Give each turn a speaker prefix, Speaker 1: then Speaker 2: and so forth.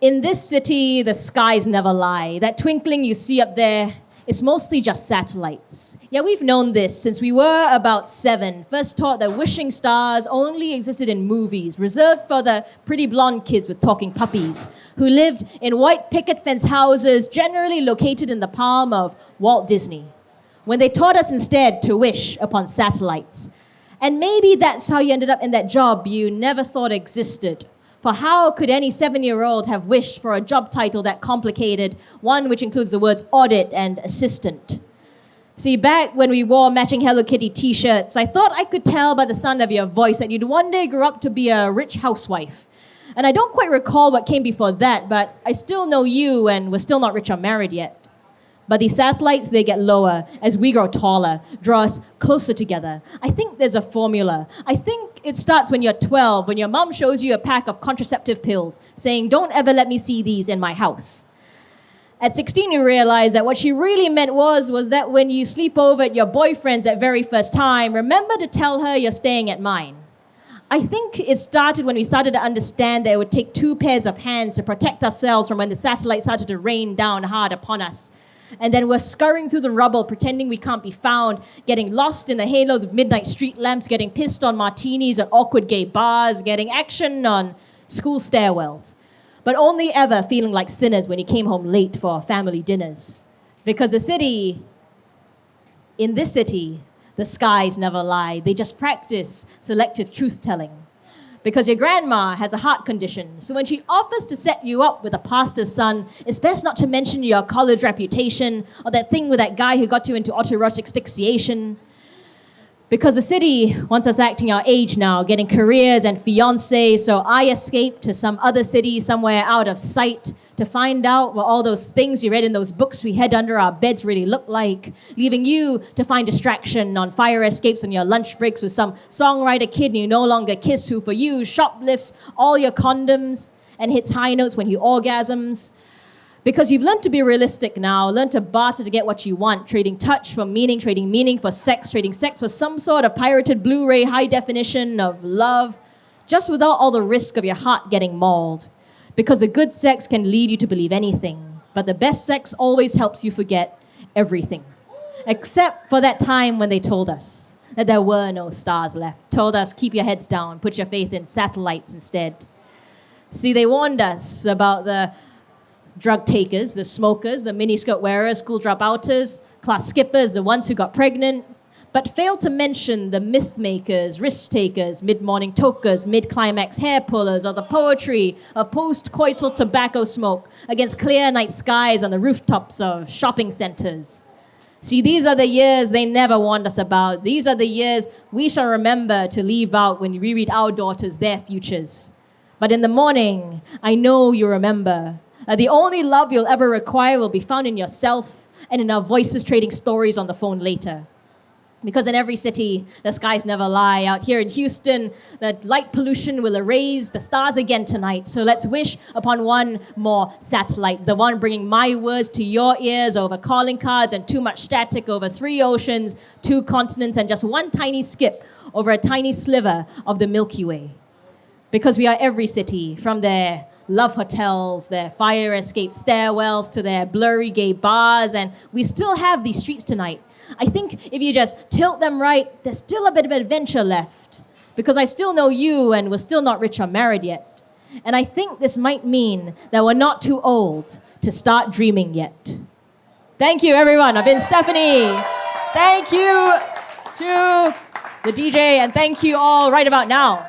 Speaker 1: In this city, the skies never lie. That twinkling you see up there, it's mostly just satellites. Yeah, we've known this since we were about 7, first taught that wishing stars only existed in movies, reserved for the pretty blonde kids with talking puppies, who lived in white picket fence houses generally located in the palm of Walt Disney, when they taught us instead to wish upon satellites. And maybe that's how you ended up in that job you never thought existed. For how could any 7-year-old have wished for a job title that complicated, one which includes the words audit and assistant? See, back when we wore matching Hello Kitty t-shirts, I thought I could tell by the sound of your voice that you'd one day grow up to be a rich housewife. And I don't quite recall what came before that, but I still know you and we're still not rich or married yet. But these satellites, they get lower as we grow taller, draw us closer together. I think there's a formula. I think it starts when you're 12, when your mom shows you a pack of contraceptive pills, saying, "Don't ever let me see these in my house." At 16, you realize that what she really meant was that when you sleep over at your boyfriend's that very first time, remember to tell her you're staying at mine. I think it started when we started to understand that it would take 2 pairs of hands to protect ourselves from when the satellites started to rain down hard upon us. And then we're scurrying through the rubble, pretending we can't be found, getting lost in the halos of midnight street lamps, getting pissed on martinis at awkward gay bars, getting action on school stairwells, but only ever feeling like sinners when you came home late for family dinners. Because in this city, the skies never lie. They just practice selective truth-telling. Because your grandma has a heart condition, so when she offers to set you up with a pastor's son, it's best not to mention your college reputation or that thing with that guy who got you into autoerotic asphyxiation. Because the city wants us acting our age now, getting careers and fiancés, so I escape to some other city somewhere out of sight to find out what all those things you read in those books we hid under our beds really look like, leaving you to find distraction on fire escapes on your lunch breaks with some songwriter kid you no longer kiss who for you shoplifts all your condoms and hits high notes when he orgasms. Because you've learned to be realistic now, learned to barter to get what you want, trading touch for meaning, trading meaning for sex, trading sex for some sort of pirated Blu-ray high definition of love, just without all the risk of your heart getting mauled. Because the good sex can lead you to believe anything, but the best sex always helps you forget everything. Except for that time when they told us that there were no stars left, told us keep your heads down, put your faith in satellites instead. See, they warned us about the drug takers, the smokers, the miniskirt wearers, school dropouters, class skippers, the ones who got pregnant, but failed to mention the myth makers, risk takers, mid-morning tokers, mid-climax hair pullers, or the poetry of post-coital tobacco smoke against clear night skies on the rooftops of shopping centers. See, these are the years they never warned us about. These are the years we shall remember to leave out when we read our daughters their futures. But in the morning, I know you remember that the only love you'll ever require will be found in yourself and in our voices trading stories on the phone later. Because in every city, the skies never lie. Out here in Houston, the light pollution will erase the stars again tonight. So let's wish upon one more satellite, the one bringing my words to your ears over calling cards and too much static over 3 oceans, 2 continents, and just one tiny skip over a tiny sliver of the Milky Way. Because we are every city, from their love hotels, their fire escape stairwells, to their blurry gay bars, and we still have these streets tonight. I think if you just tilt them right, there's still a bit of adventure left. Because I still know you and we're still not rich or married yet. And I think this might mean that we're not too old to start dreaming yet. Thank you, everyone. I've been Stephanie. Thank you to the DJ, and thank you all right about now.